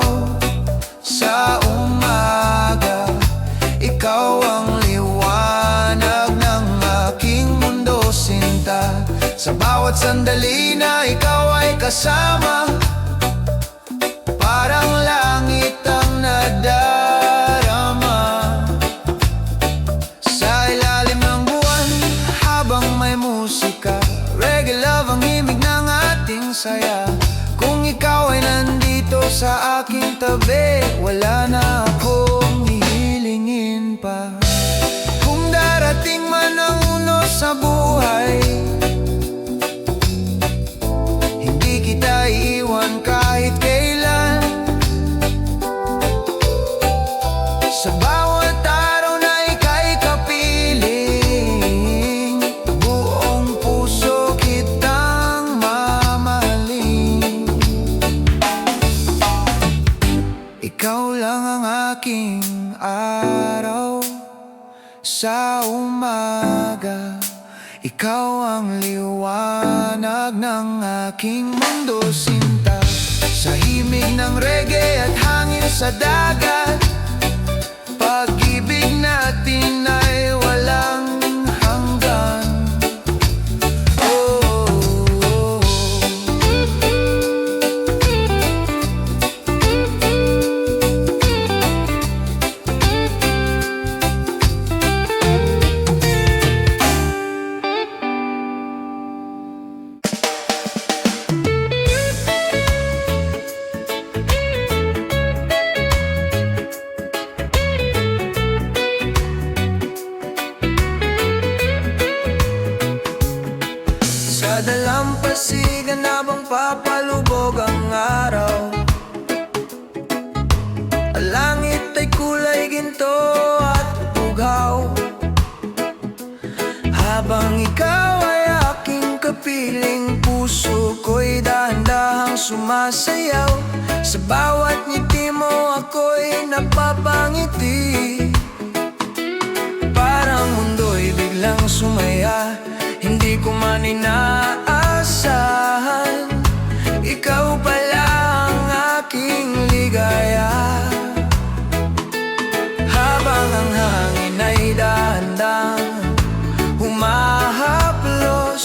sa umaga. Ikaw ang liwanag ng aking mundo, sinta. Sa bawat sandali na ikaw ay kasama, parang langit ang nadarama. Sa ilalim ng buwan, habang may musika, reggae love ang himig ng ating saya. Kung ikaw ay nandito sa aking tabi, wala na akong hihilingin pa. Kung darating man ang unos sa buhay, hindi kita iiwan kahit kailan. Sa bawat araw na ika'y kapiling, buong puso kitang mamahalin. Ikaw lang ang aking araw sa umaga. Ikaw ang liwanag ng aking mundo, sinta. Sa himig ng reggae at hangin sa dagat, pag-ibig natin ay walang hanggan. Oh, oh, oh. Sa dalampasigan habang papalubog ang araw, ang langit ay kulay ginto at bugaw. Habang ikaw ay aking kapiling, puso ko'y dahan-dahang sumasayaw. Sa bawat ngiti mo ako'y napapangiti, parang mundo'y biglang sumaya. Hindi ko man inaasahan, ikaw pala ang aking ligaya. Habang ang hangin ay dahan-dahang humahaplos,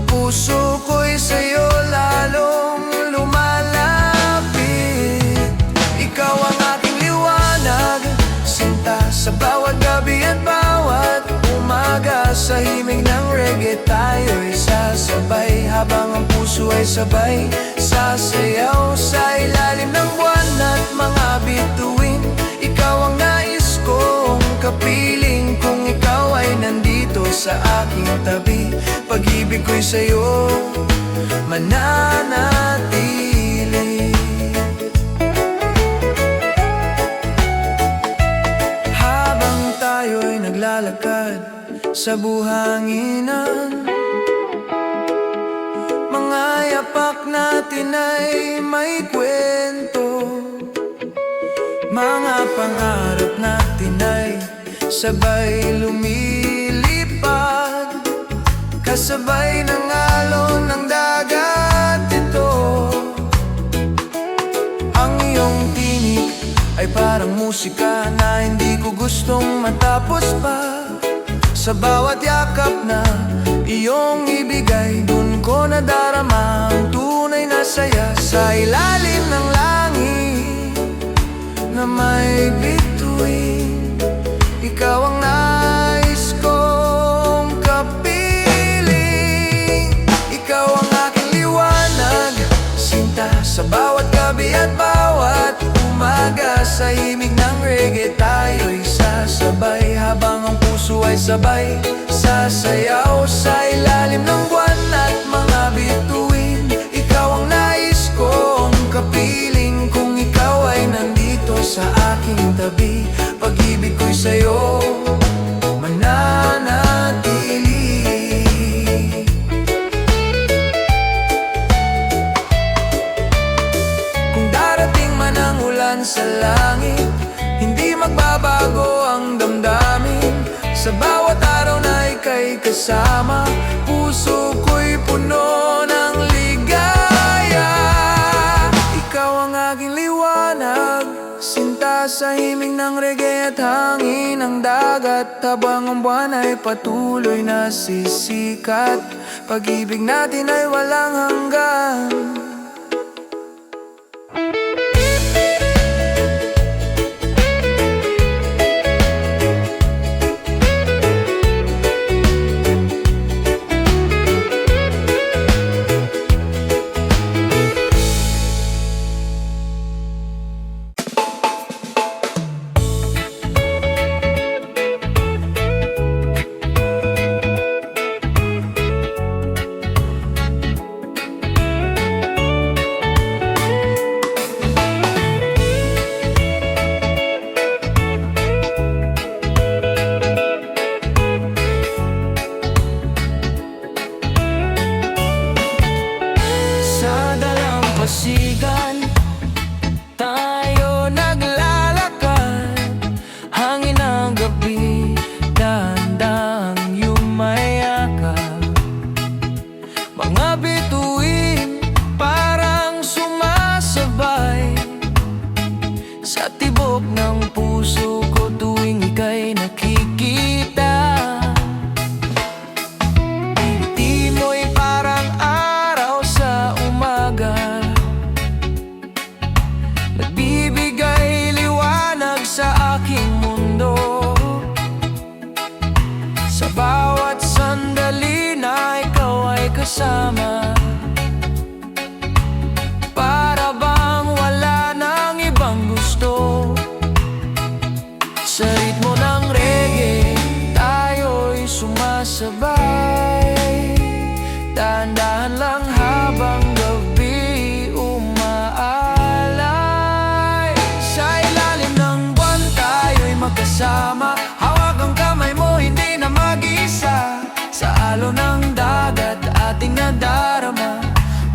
puso ko'y sa'yo lalong lumalapit. Ikaw ang aking liwanag, sinta. Sa bawat gabi at bawat umaga, sa himig ng reggae tayo'y sasabay. Habang ang puso ay sabay sasayaw sa ilalim ng buwan at mga bituin. Ikaw ang nais kong kapiling, kung ikaw ay nandito sa aking tabi, pag-ibig ko'y sa'yo mananatili. Habang tayo'y naglalakad sa buhanginan, mga yapak na natin ay may kwento. Mga pangarap natin ay sabay lumilipad, kasabay ng alon ng dagat ito. Ang iyong tinig ay parang musika na hindi ko gustong matapos pa. Sa bawat yakap na iyong ibigay, dun ko nadarama ang tunay na saya. Sa ilalim ng langit na may bituin, ikaw ang nais kong kapiling. Ikaw ang aking liwanag, sinta sa bawat gabi at bawat umaga. Sa himig ng reggae tayo'y sasabay, habang ang puso ay sabay sasayaw. Sa ilalim ng buwan at mga bituin, ikaw ang nais kong kapiling. Kung ikaw ay nandito sa aking tabi, pag-ibig ko'y sa'yo mananatili. Kung darating man ang ulan sa langit, hindi magbabago ang damdamin. Sa bawat araw na ika'y kasama, puso ko'y puno ng ligaya. Ikaw ang aking liwanag, sinta sa himig ng reggae at hangin ng dagat. Habang ang buwan ay patuloy na sisikat, pag-ibig natin ay walang hanggan. Pasigan, tayo naglalakad, hangin ng gabi, dahan-dahang yumayakap. Mga bituin parang sumasabay sa tibok ng puso ko tuwing ika'y nakikita. Ngiti mo'y parang araw sa umaga, nagbibigay liwanag sa aking mundo. Sa bawat sandali na ikaw ay kasama, para bang wala nang ibang gusto. Sa ritmo ng reggae tayo'y sumasabay, dahan-dahan lang habang gabi umaalay. Sa ilalim ng buwan tayo'y magkasama, hawak ang kamay mo, hindi na mag-isa. Sa alon ng dagat ating nadarama,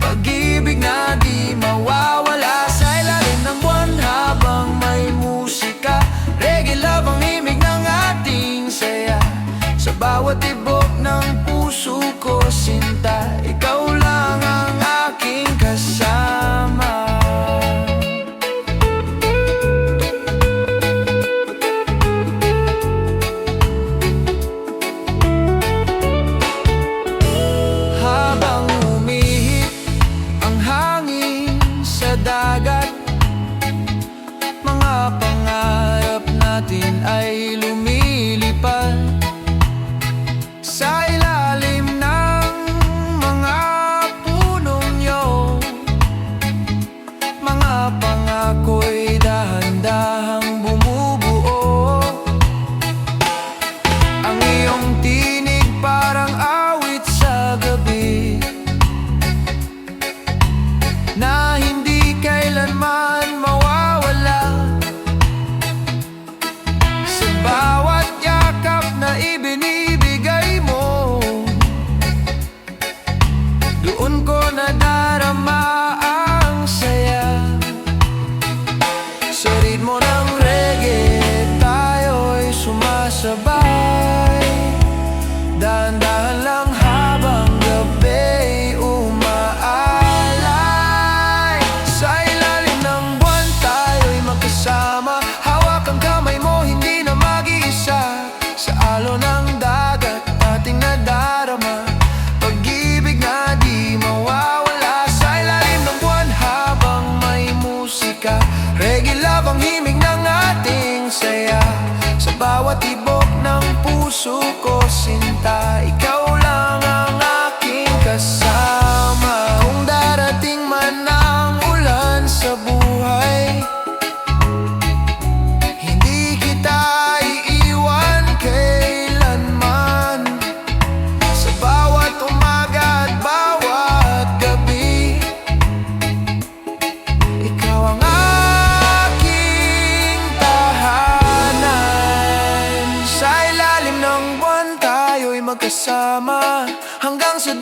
pag-ibig na di mawawala. Sa ilalim ng buwan habang may musika, reggae love ang himig ng ating saya. Sa bawat tibok ng puso ko, sinta, ikaw lang ang aking kasama. Habang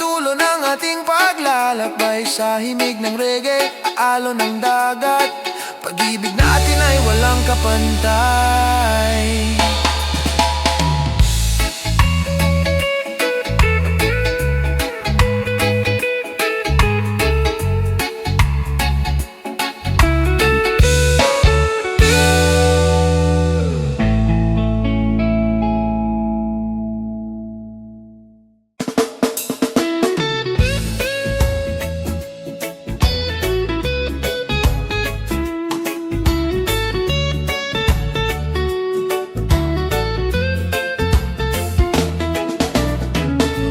dulo ng ating paglalakbay sa himig ng reggae, alon ng dagat. Pag-ibig natin ay walang kapantay.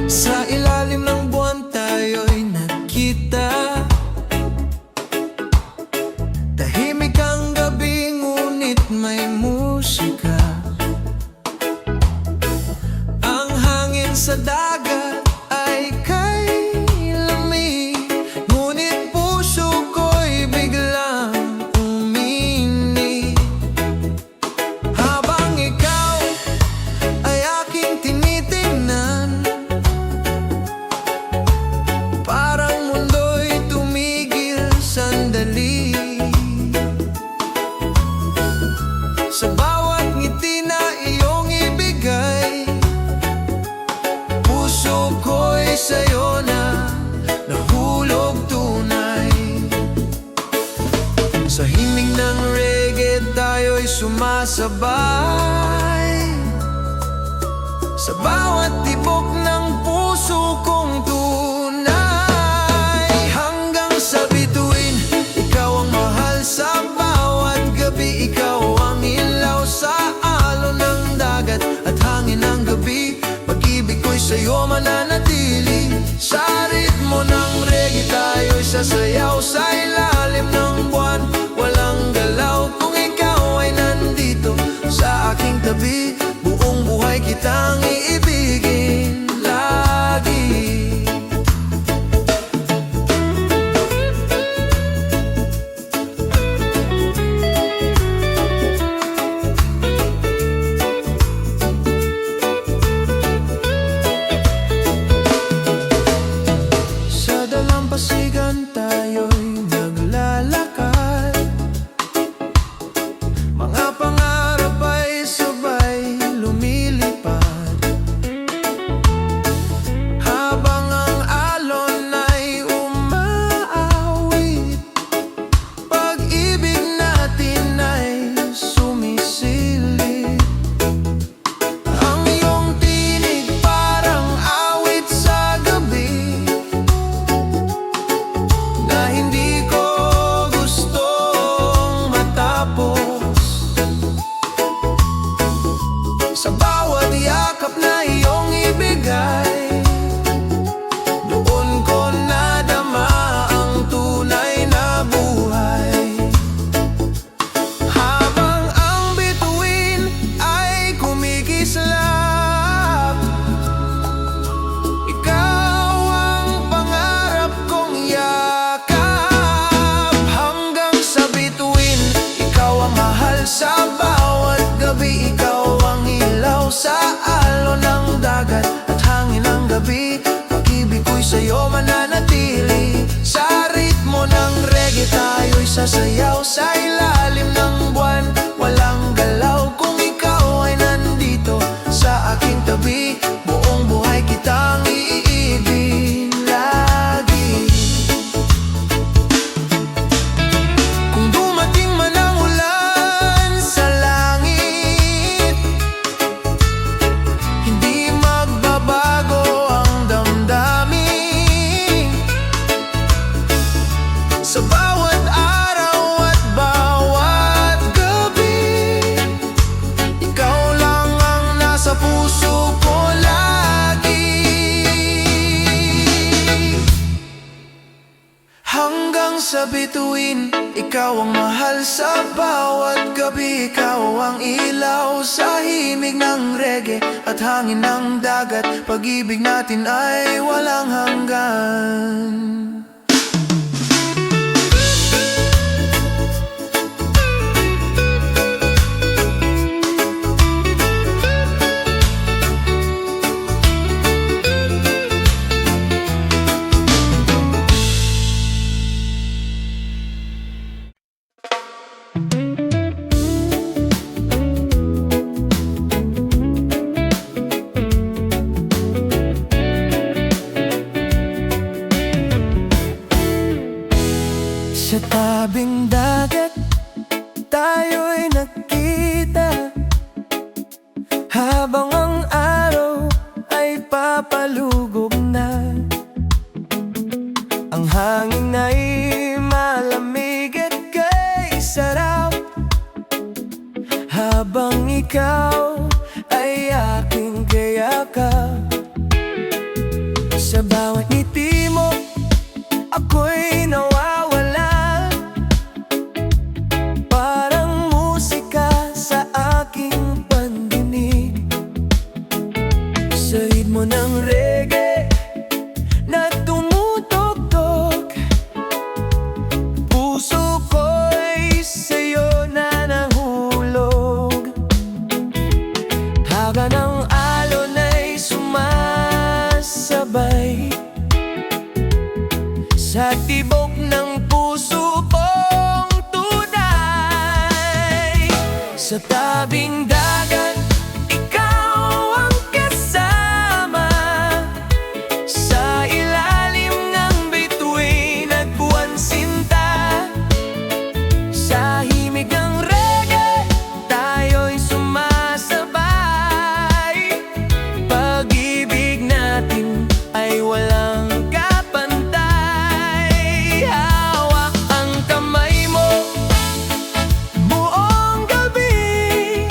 Sa ilalim ng buwan tayo'y nagkita. Tahimik ang gabi ngunit may musika. Ang hangin sa dagat ay kay lamig, ngunit puso ko'y biglang uminit. Habang ikaw ay aking tinitingnan, parang mundo'y tumigil sandali. Sa bawat ngiti na iyong ibigay, puso ko'y sa'yo na nahulog tunay. Sa himig ng reggae tayo'y sumasabay, sa bawat tibok ng puso kong tunay. Hanggang sa bituin, ikaw ang mahal. Sa bawat gabi, ikaw ang ilaw. Sa alon ng dagat at hangin ng gabi, pag-ibig ko'y sa'yo mananatili. Sa ritmo ng reggae tayo'y sasayaw, sa ilalim ng buwan walang galaw. Kung ikaw ay nandito sa aking tabi, buong buhay kitang iibigin lagi. Sa dalampasigan tayo'y naglalakad, mga pangarap ay sabay lumilipad. Habang ang alon ay umaawit, pag-ibig natin ay sumisilip. Ang iyong tinig parang awit sa gabi, na hindi ko gustong matapos. Sa bawat yakap na iyong ibigay, doon ko nadama ang tunay na buhay. Habang ang bituin ay kumikislap, ikaw ang pangarap kong yakap. Hanggang sa bituin, ikaw ang mahal. Sa bawat gabi, ikaw ang ilaw. Sa alon ng dagat at hangin ng gabi, pag-ibig ko'y sa'yo mananatili. Sa ritmo ng reggae tayo'y sasayaw, sa ilalim ng buwan walang galaw. Kung ikaw ay nandito sa aking tabi, buong buhay kitang iibig lagi. Kung dumating man ang ulan sa langit, hindi magbabago ang damdamin. Sa bawat araw at bawat gabi, ikaw lang ang nasa puso ko lagi. Hanggang sa bituin, ikaw ang mahal. Sa bawat gabi, ikaw ang ilaw. Sa himig ng reggae at hangin ng dagat, pag-ibig natin ay walang hanggan. Sa tabing dagat tayo'y nagkita, habang ang araw ay papalugog na. Ang hangin ay malamig at kay sarap, habang ikaw ay aking kayakap. Sa bawat ngiti mo ako'y nawawala, parang musika sa aking pandinig. Sa ritmo ng reggae na tumutugtog, puso ko'y sa'yo na nahulog. Haga ng alon ay sumasabay sa tibok ng puso kong tunay. Sa tabing dagat ikaw ang kasama, sa ilalim ng bituin at buwan sinta. Sa himig ng reggae tayo'y sumasabay, pag-ibig natin ay walang kapantay. Hawak ang kamay mo buong gabi,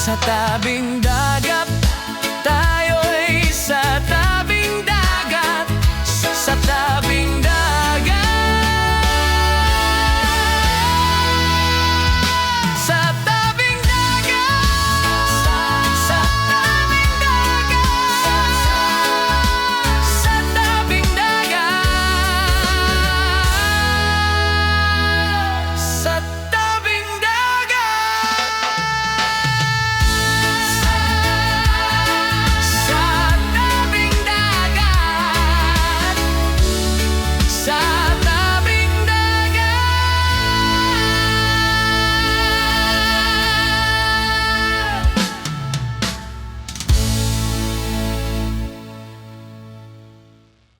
Sa tabing dagat